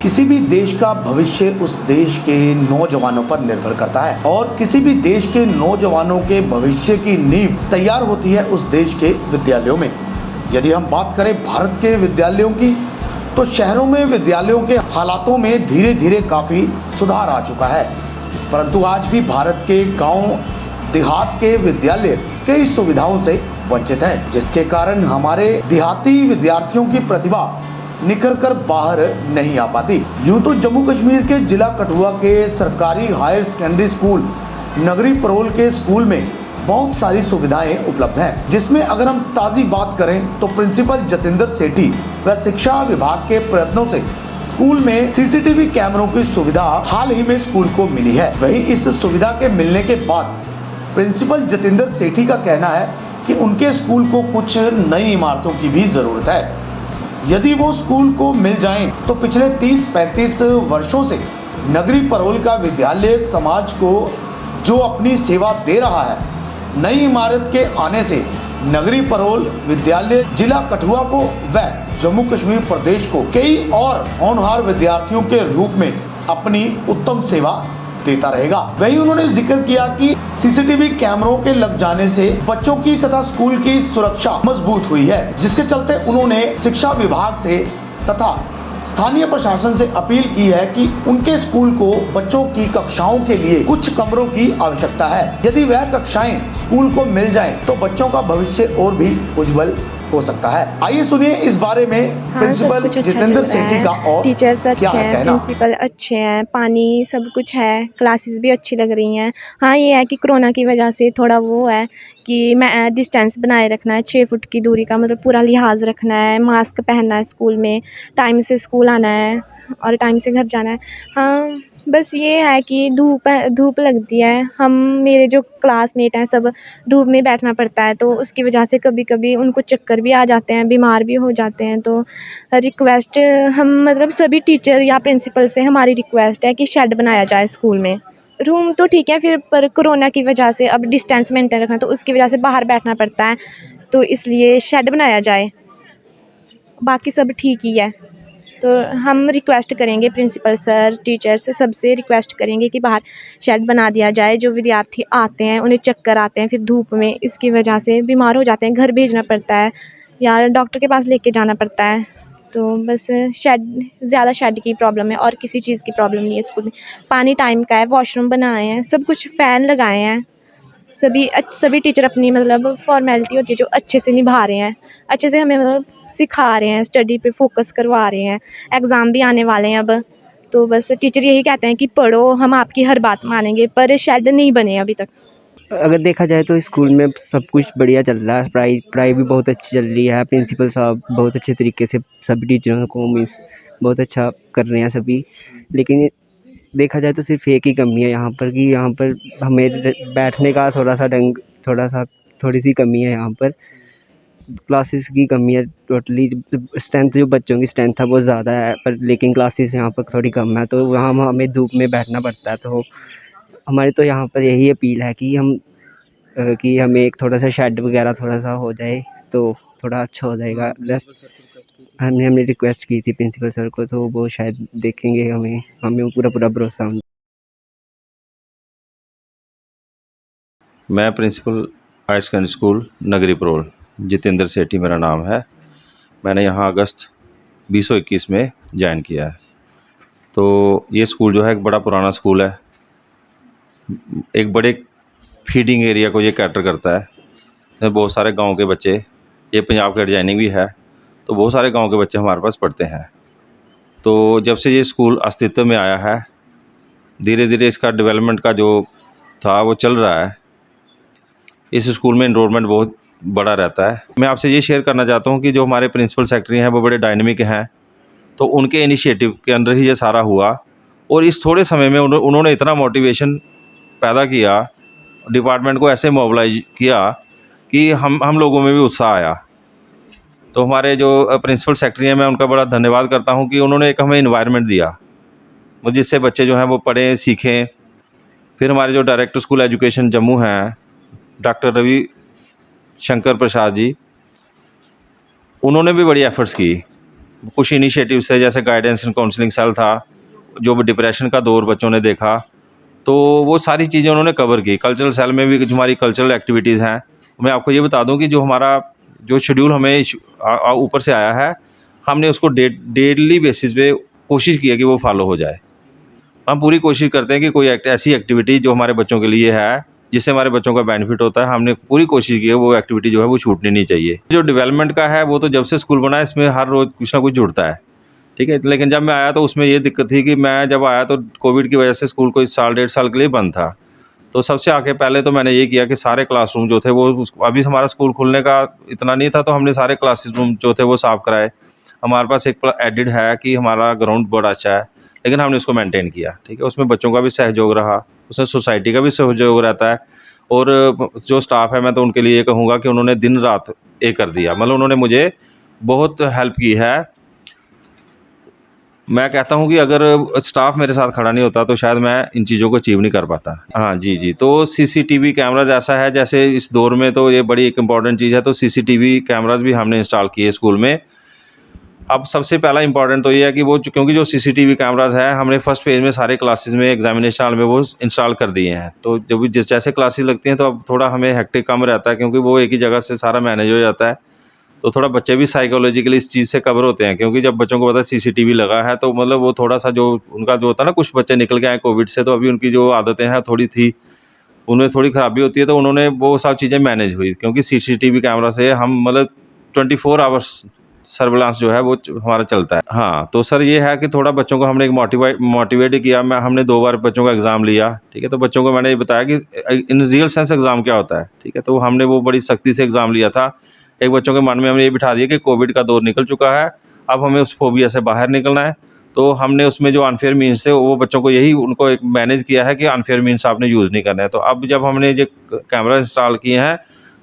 किसी भी देश का भविष्य उस देश के नौजवानों पर निर्भर करता है और किसी भी देश के नौजवानों के भविष्य की नींव तैयार होती है उस देश के विद्यालयों में। यदि हम बात करें भारत के विद्यालयों की, तो शहरों में विद्यालयों के हालातों में धीरे धीरे काफ़ी सुधार आ चुका है, परंतु आज भी भारत के गांव देहात के विद्यालय कई सुविधाओं से वंचित हैं, जिसके कारण हमारे देहाती विद्यार्थियों की प्रतिभा निखर कर बाहर नहीं आ पाती। यूं तो जम्मू कश्मीर के जिला कठुआ के सरकारी हायर सेकेंडरी स्कूल नगरी परोल के स्कूल में बहुत सारी सुविधाएं उपलब्ध हैं, जिसमें अगर हम ताज़ी बात करें तो प्रिंसिपल जतिंदर सेठी व शिक्षा विभाग के प्रयत्नों से स्कूल में सीसीटीवी कैमरों की सुविधा हाल ही में स्कूल को मिली है। वहीं इस सुविधा के मिलने के बाद प्रिंसिपल जतिंदर सेठी का कहना है कि उनके स्कूल को कुछ नई इमारतों की भी ज़रूरत है। यदि वो स्कूल को मिल जाएं तो पिछले 30-35 वर्षों से नगरी परोल का विद्यालय समाज को जो अपनी सेवा दे रहा है, नई इमारत के आने से नगरी परोल विद्यालय जिला कठुआ को व जम्मू कश्मीर प्रदेश को कई और होनहार विद्यार्थियों के रूप में अपनी उत्तम सेवा देता रहेगा। वहीं उन्होंने जिक्र किया कि सीसीटीवी कैमरों के लग जाने से बच्चों की तथा स्कूल की सुरक्षा मजबूत हुई है, जिसके चलते उन्होंने शिक्षा विभाग से तथा स्थानीय प्रशासन से अपील की है कि उनके स्कूल को बच्चों की कक्षाओं के लिए कुछ कमरों की आवश्यकता है। यदि वह कक्षाएं स्कूल को मिल जाएं तो बच्चों का भविष्य और भी उज्जवल हो सकता है। आइए सुनिए इस बारे में प्रिंसिपल जितेंद्र सेठी का और टीचर्स अच्छे क्या है हैं, कहना। प्रिंसिपल अच्छे हैं, पानी सब कुछ है, क्लासेस भी अच्छी लग रही हैं। हाँ, ये है कि कोरोना की वजह से थोड़ा वो है कि मैं डिस्टेंस बनाए रखना है, 6 फुट की दूरी का मतलब पूरा लिहाज रखना है, मास्क पहनना है स्कूल में, टाइम से स्कूल आना है और टाइम से घर जाना है। हाँ, बस ये है कि धूप लगती है, हम मेरे जो क्लासमेट हैं सब धूप में बैठना पड़ता है, तो उसकी वजह से कभी कभी उनको चक्कर भी आ जाते हैं, बीमार भी हो जाते हैं। तो रिक्वेस्ट हम मतलब सभी टीचर या प्रिंसिपल से हमारी रिक्वेस्ट है कि शेड बनाया जाए स्कूल में। रूम तो ठीक है, फिर पर कोरोना की वजह से अब डिस्टेंस मेंटेन रखना, तो उसकी वजह से बाहर बैठना पड़ता है, तो इसलिए शेड बनाया जाए। बाकी सब ठीक ही है। तो हम रिक्वेस्ट करेंगे प्रिंसिपल सर, टीचर्स सबसे रिक्वेस्ट करेंगे कि बाहर शेड बना दिया जाए। जो विद्यार्थी आते हैं उन्हें चक्कर आते हैं फिर धूप में, इसकी वजह से बीमार हो जाते हैं, घर भेजना पड़ता है या डॉक्टर के पास लेके जाना पड़ता है। तो बस ज़्यादा शेड की प्रॉब्लम है और किसी चीज़ की प्रॉब्लम नहीं है स्कूल में। पानी टाइम का है, वॉशरूम बनाए हैं, सब कुछ, फ़ैन लगाए हैं। सभी टीचर अपनी मतलब फॉर्मेलिटी होती है जो अच्छे से निभा रहे हैं, अच्छे से हमें मतलब सिखा रहे हैं, स्टडी पे फोकस करवा रहे हैं। एग्ज़ाम भी आने वाले हैं अब, तो बस टीचर यही कहते हैं कि पढ़ो, हम आपकी हर बात मानेंगे, पर शेड नहीं बने अभी तक। अगर देखा जाए तो स्कूल में सब कुछ बढ़िया चल रहा है, पढ़ाई भी बहुत अच्छी चल रही है। प्रिंसिपल साहब बहुत अच्छे तरीके से सभी टीचरों को मीन्स बहुत अच्छा कर रहे हैं सभी। लेकिन देखा जाए तो सिर्फ एक ही कमी है यहाँ पर कि यहाँ पर हमें बैठने का थोड़ी सी कमी है यहाँ पर। क्लासेस की कमी है टोटली। स्ट्रेंथ जो बच्चों की स्ट्रेंथ है वो ज़्यादा है, पर लेकिन क्लासेस यहाँ पर थोड़ी कम है, तो वहाँ हमें धूप में बैठना पड़ता है। तो हमारी तो यहाँ पर यही अपील है कि हमें एक थोड़ा सा शेड वगैरह थोड़ा सा हो जाए तो थोड़ा अच्छा हो जाएगा। हमने रिक्वेस्ट की थी प्रिंसिपल सर को, तो वो शायद देखेंगे। हमें पूरा भरोसा है। मैं प्रिंसिपल हायर सेकेंडरी स्कूल नगरी परोल जितेंद्र सेठी मेरा नाम है। मैंने यहाँ अगस्त 2021 में ज्वाइन किया है। तो ये स्कूल जो है एक बड़ा पुराना स्कूल है, एक बड़े फीडिंग एरिया को ये कैटर करता है। इसमें बहुत सारे गांव के बच्चे, ये पंजाब का डिजाइनिंग भी है, तो बहुत सारे गांव के बच्चे हमारे पास पढ़ते हैं। तो जब से ये स्कूल अस्तित्व में आया है, धीरे धीरे इसका डेवलपमेंट का जो था वो चल रहा है। इस स्कूल में इनरोलमेंट बहुत बड़ा रहता है। मैं आपसे ये शेयर करना चाहता हूँ कि जो हमारे प्रिंसिपल सेक्रेटरी हैं वो बड़े डायनेमिक हैं, तो उनके इनिशिएटिव के अंदर ही ये सारा हुआ। और इस थोड़े समय में उन्होंने इतना मोटिवेशन पैदा किया, डिपार्टमेंट को ऐसे मोबिलाइज किया कि हम लोगों में भी उत्साह आया। तो हमारे जो प्रिंसिपल सेक्रेटरी हैं, मैं उनका बड़ा धन्यवाद करता हूँ कि उन्होंने एक हमें इन्वायरमेंट दिया जिससे बच्चे जो हैं वो पढ़ें सीखें। फिर हमारे जो डायरेक्टर स्कूल एजुकेशन जम्मू हैं डॉक्टर रवि शंकर प्रसाद जी, उन्होंने भी बड़ी एफ़र्ट्स की कुछ इनिशिएटिव से, जैसे गाइडेंस एंड काउंसलिंग सेल था, जो भी डिप्रेशन का दौर बच्चों ने देखा, तो वो सारी चीज़ें उन्होंने कवर की। कल्चरल सेल में भी जो हमारी कल्चरल एक्टिविटीज़ हैं, मैं आपको ये बता दूं कि जो हमारा जो शेड्यूल हमें ऊपर से आया है, हमने उसको डेली बेसिस पे कोशिश की है कि वो फॉलो हो जाए। हम पूरी कोशिश करते हैं कि कोई ऐसी एक्टिविटी जो हमारे बच्चों के लिए है, जिससे हमारे बच्चों का बेनिफिट होता है, हमने पूरी कोशिश की है वो एक्टिविटी जो है वो छूटनी नहीं चाहिए। जो डेवलपमेंट का है वो तो जब से स्कूल बना है, इसमें हर रोज़ कुछ ना कुछ जुड़ता है, ठीक है। लेकिन जब मैं आया तो उसमें ये दिक्कत थी कि मैं जब आया तो कोविड की वजह से स्कूल कोई साल 1.5 साल के लिए बंद था। तो सबसे आगे पहले तो मैंने ये किया कि सारे क्लासरूम जो थे वो अभी हमारा स्कूल खुलने का इतना नहीं था, तो हमने सारे क्लासरूम जो थे वो साफ़ कराए। हमारे पास एक एडिड है कि हमारा ग्राउंड बड़ा अच्छा है, लेकिन हमने उसको मेंटेन किया, ठीक है। उसमें बच्चों का भी सहयोग रहा, उसमें सोसाइटी का भी सहयोग रहता है, और जो स्टाफ है मैं तो उनके लिए ये कहूँगा कि उन्होंने दिन रात एक कर दिया, मतलब उन्होंने मुझे बहुत हेल्प की है। मैं कहता हूँ कि अगर स्टाफ मेरे साथ खड़ा नहीं होता तो शायद मैं इन चीज़ों को अचीव नहीं कर पाता। हाँ जी, जी। तो सीसीटीवी कैमराज़ ऐसा है, जैसे इस दौर में तो ये बड़ी एक इम्पॉर्टेंट चीज़ है, तो सीसीटीवी कैमराज़ भी हमने इंस्टॉल किए स्कूल में। अब सबसे पहला इम्पॉर्टेंट तो ये है कि वो क्योंकि जो सीसीटीवी कैमराज़ है, हमने फर्स्ट फेज़ में सारे क्लासेस में एग्जामिनेशन हॉल में वो इंस्टॉल कर दिए हैं। तो जब भी जैसे क्लासेस लगती हैं तो अब थोड़ा हमें हेक्टिक कम रहता है, क्योंकि वो एक ही जगह से सारा मैनेज हो जाता है। तो थोड़ा बच्चे भी साइकोलॉजिकली इस चीज़ से कवर होते हैं, क्योंकि जब बच्चों को पता है सीसीटीवी लगा है, तो मतलब वो थोड़ा-सा जो उनका जो होता है ना, कुछ बच्चे निकल के आए कोविड से, तो अभी उनकी जो आदतें हैं थोड़ी थी, उनमें थोड़ी ख़राबी होती है, तो उन्होंने वो सब चीज़ें मैनेज हुई, क्योंकि सीसीटीवी कैमरा से हम मतलब 24 आवर्स सर्विलांस जो है वो हमारा चलता है। हाँ, तो सर ये है कि थोड़ा बच्चों को हमने एक मोटिवेट किया। हमने 2 बार बच्चों का एग्ज़ाम लिया, ठीक है। तो बच्चों को मैंने ये बताया कि इन रियल सेंस एग्ज़ाम क्या होता है, ठीक है। तो हमने वो बड़ी सख्ती से एग्ज़ाम लिया था। एक बच्चों के मन में हमने ये बिठा दिया कि कोविड का दौर निकल चुका है, अब हमें उस फ़ोबिया से बाहर निकलना है। तो हमने उसमें जो अनफ़ेयर मीन्स थे, वो बच्चों को यही उनको एक मैनेज किया है कि अनफ़ेयर मीन्स आपने यूज़ नहीं करना है। तो अब जब हमने ये कैमरा इंस्टॉल किए हैं,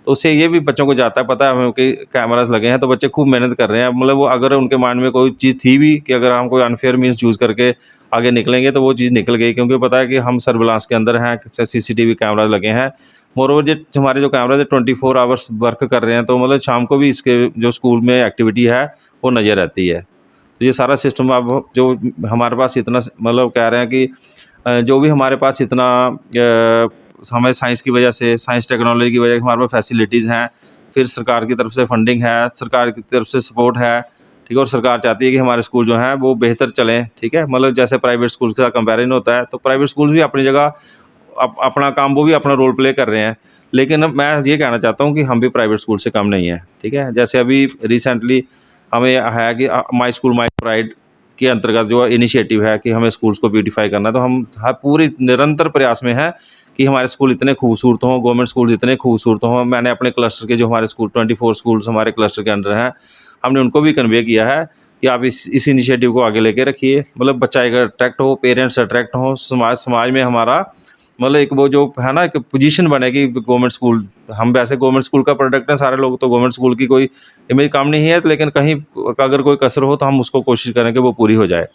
तो उससे ये भी बच्चों को जाता है, पता है हमें कि कैमराज़ लगे हैं, तो बच्चे खूब मेहनत कर रहे हैं। मतलब वो अगर उनके माइंड में कोई चीज़ थी भी कि अगर हम कोई अनफ़ेयर मीन्स यूज़ करके आगे निकलेंगे, तो वो चीज़ निकल गई, क्योंकि पता है कि हम सर्विलांस के अंदर हैं, सीसीटीवी कैमराज़ लगे हैं। मोreover ये हमारे जो कैमराज़ है 24 आवर्स वर्क कर रहे हैं, तो मतलब शाम को भी इसके जो स्कूल में एक्टिविटी है वो नज़र रहती है। तो ये सारा सिस्टम अब जो हमारे पास इतना मतलब कह रहे हैं कि जो भी हमारे पास इतना हमें साइंस की वजह से, साइंस टेक्नोलॉजी की वजह से हमारे पास फैसिलिटीज़ हैं, फिर सरकार की तरफ से फंडिंग है, सरकार की तरफ से सपोर्ट है, ठीक है। और सरकार चाहती है कि हमारे स्कूल जो हैं वो बेहतर चलें, ठीक है। मतलब जैसे प्राइवेट स्कूल के साथ कंपैरिजन होता है, तो प्राइवेट स्कूल भी अपनी जगह अपना काम, वो भी अपना रोल प्ले कर रहे हैं। लेकिन मैं ये कहना चाहता हूँ कि हम भी प्राइवेट स्कूल से कम नहीं हैं, ठीक है। जैसे अभी रिसेंटली हमें है कि माई स्कूल माई प्राइड के अंतर्गत जो इनिशिएटिव है कि हमें स्कूल्स को ब्यूटीफाई करना है, तो हम हर पूरी निरंतर प्रयास में हैं कि हमारे स्कूल इतने खूबसूरत हों, गवर्नमेंट स्कूल्स इतने खूबसूरत हों। मैंने अपने क्लस्टर के जो हमारे स्कूल 24 स्कूल्स हमारे क्लस्टर के अंडर हैं, हमने उनको भी कन्वे किया है कि आप इस इनिशिएटिव को आगे लेके रखिए। मतलब बच्चा एक अट्रैक्ट हो, पेरेंट्स अट्रैक्ट हों, समाज में हमारा मतलब एक वो जो है ना, एक पोजीशन बनेगी गवर्नमेंट स्कूल। हम वैसे गवर्नमेंट स्कूल का प्रोडक्ट है सारे लोग, तो गवर्नमेंट स्कूल की कोई इमेज कम नहीं है, लेकिन कहीं अगर कोई कसर हो तो हम उसको कोशिश करें कि वो पूरी हो जाए।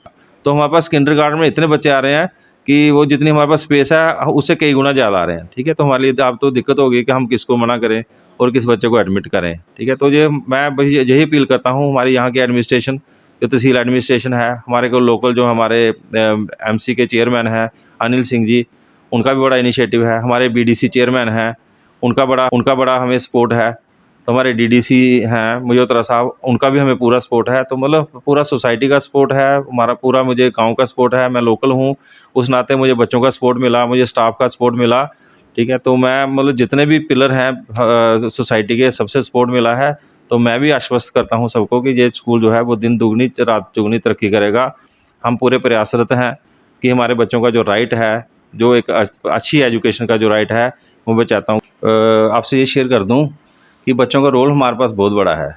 तो हमारे पास किंडरगार्टन में इतने बच्चे आ रहे हैं कि वो जितनी हमारे पास स्पेस है उससे कई गुना ज़्यादा आ रहे हैं, ठीक है। तो हमारे लिए अब तो दिक्कत होगी कि हम किसको मना करें और किस बच्चे को एडमिट करें, ठीक है। तो ये मैं यही अपील करता हूँ हमारे यहाँ के एडमिनिस्ट्रेशन, जो तहसील एडमिनिस्ट्रेशन है, हमारे को लोकल जो हमारे एमसी के चेयरमैन हैं अनिल सिंह जी, उनका भी बड़ा इनिशिएटिव है। हमारे बीडीसी चेयरमैन हैं, उनका बड़ा हमें सपोर्ट है। तो हमारे डीडीसी हैं मुजोत्रा साहब, उनका भी हमें पूरा सपोर्ट है। तो मतलब पूरा सोसाइटी का सपोर्ट है, हमारा पूरा मुझे गांव का सपोर्ट है। मैं लोकल हूं, उस नाते मुझे बच्चों का सपोर्ट मिला, मुझे स्टाफ का सपोर्ट मिला, ठीक है। तो मैं मतलब जितने भी पिलर हैं सोसाइटी के, सबसे सपोर्ट मिला है। तो मैं भी आश्वस्त करता हूँ सबको कि ये स्कूल जो है वो दिन दुगनी रात चौगुनी तरक्की करेगा। हम पूरे प्रयासरत हैं कि हमारे बच्चों का जो राइट है, जो एक अच्छी एजुकेशन का जो राइट है, वो मैं चाहता हूँ। आपसे ये शेयर कर दूँ कि बच्चों का रोल हमारे पास बहुत बड़ा है,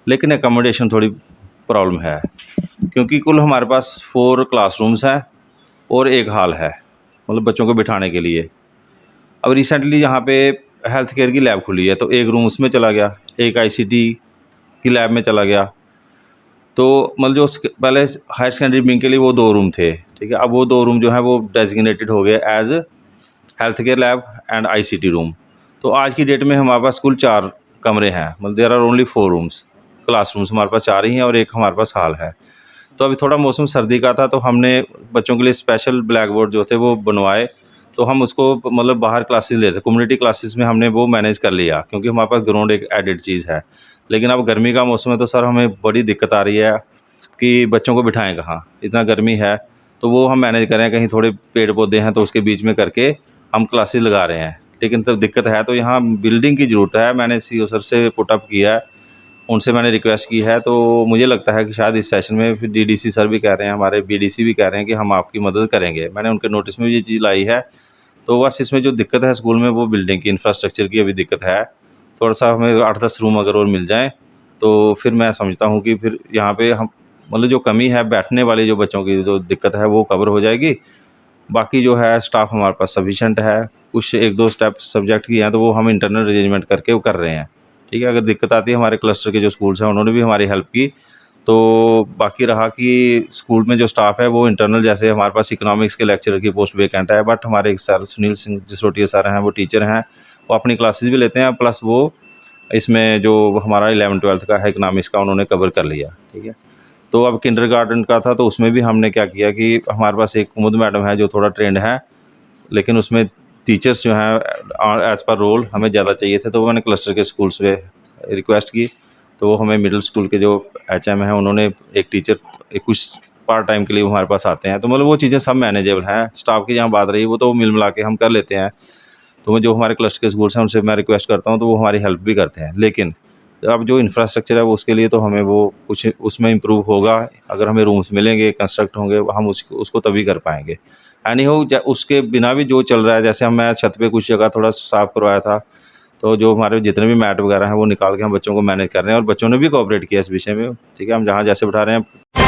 लेकिन एकोमोडेशन थोड़ी प्रॉब्लम है, क्योंकि कुल हमारे पास 4 क्लासरूम्स हैं और 1 हॉल है, मतलब बच्चों को बिठाने के लिए। अब रिसेंटली यहाँ पे हेल्थ केयर की लैब खुली है, तो एक रूम उसमें चला गया, एक आईसीटी की लैब में चला गया। तो मतलब जो पहले हायर सेकेंडरी विंग के लिए वो 2 रूम थे, ठीक है। अब वो 2 रूम जो है वो डेजिग्नेटेड हो गए as health care lab and ICT room. तो आज की डेट में हमारे पास कुल 4 कमरे हैं, मतलब there are only 4 rooms, classrooms हमारे पास 4 ही हैं और एक हमारे पास हॉल है। तो अभी थोड़ा मौसम सर्दी का था तो हमने बच्चों के लिए स्पेशल ब्लैक बोर्ड जो थे वो बनवाए, तो हम उसको मतलब बाहर क्लासेस लेते, कम्युनिटी क्लासेस में हमने वो मैनेज कर लिया क्योंकि हमारे पास ग्राउंड एक एडेड चीज़ है। लेकिन अब गर्मी का मौसम है तो सर हमें बड़ी दिक्कत आ रही है कि बच्चों को बिठाएँ कहाँ, इतना गर्मी है। तो वो हम मैनेज कर रहे हैं, कहीं थोड़े पेड़ पौधे हैं तो उसके बीच में करके हम क्लासेस लगा रहे हैं। लेकिन तब दिक्कत है तो यहाँ बिल्डिंग की ज़रूरत है। मैंने सीईओ सर से पुट अप किया है, उनसे मैंने रिक्वेस्ट की है, तो मुझे लगता है कि शायद इस सेशन में फिर डीडीसी सर भी कह रहे हैं, हमारे बीडीसी भी कह रहे हैं कि हम आपकी मदद करेंगे। मैंने उनके नोटिस में भी ये चीज़ लाई है। तो बस इसमें जो दिक्कत है स्कूल में वो बिल्डिंग की, इंफ्रास्ट्रक्चर की अभी दिक्कत है। थोड़ा-सा हमें 8-10 रूम अगर और मिल जाएँ, तो फिर मैं समझता हूँ कि फिर यहाँ पे हम मतलब जो कमी है बैठने वाली जो बच्चों की जो दिक्कत है वो कवर हो जाएगी। बाकी जो है स्टाफ हमारे पास सफिशिएंट है। कुछ 1-2 स्टेप सब्जेक्ट की हैं तो वो हम इंटरनल अरेंजमेंट करके वो कर रहे हैं। ठीक है, अगर दिक्कत आती है हमारे क्लस्टर के जो स्कूल्स हैं उन्होंने भी हमारी हेल्प की। तो बाकी रहा कि स्कूल में जो स्टाफ है वो इंटरनल, जैसे हमारे पास इकोनॉमिक्स के लेक्चरर की पोस्ट वैकेंट है, बट हमारे एक सर सुनील सिंह जसरोटिया सर हैं, वो टीचर हैं, वो अपनी क्लासेस भी लेते हैं, प्लस वो इसमें जो हमारा 11th-12th का है इकोनॉमिक्स का उन्होंने कवर कर लिया। ठीक है, तो अब किंडरगार्टन का था तो उसमें भी हमने क्या किया कि हमारे पास एक कुमुद मैडम है जो थोड़ा ट्रेंड है, लेकिन उसमें टीचर्स जो हैं एज़ पर रोल हमें ज़्यादा चाहिए थे, तो वो मैंने क्लस्टर के स्कूल्स पे रिक्वेस्ट की। तो वो हमें मिडिल स्कूल के जो एचएम हैं उन्होंने एक टीचर एक कुछ पार्ट टाइम के लिए वो हमारे पास आते हैं, तो मतलब वो चीज़ें सब मैनेजेबल हैं। स्टाफ की जहाँ बात रही वो तो मिल मिला के हम कर लेते हैं। तो मैं जो हमारे क्लस्टर के स्कूल्स हैं उनसे मैं रिक्वेस्ट करता हूँ तो वो हमारी हेल्प भी करते हैं। लेकिन अब जो इंफ्रास्ट्रक्चर है वो उसके लिए तो हमें वो कुछ उसमें इम्प्रूव होगा। अगर हमें रूम्स मिलेंगे, कंस्ट्रक्ट होंगे, हम उसको तभी कर पाएँगे। एनी हाउ उसके बिना भी जो चल रहा है, जैसे हम मैं छत पे कुछ जगह थोड़ा साफ़ करवाया था, तो जो हमारे जितने भी मैट वगैरह हैं वो निकाल के हम बच्चों को मैनेज कर रहे हैं और बच्चों ने भी कोऑपरेट किया इस विषय में। ठीक है, हम जहाँ जैसे बिठा रहे हैं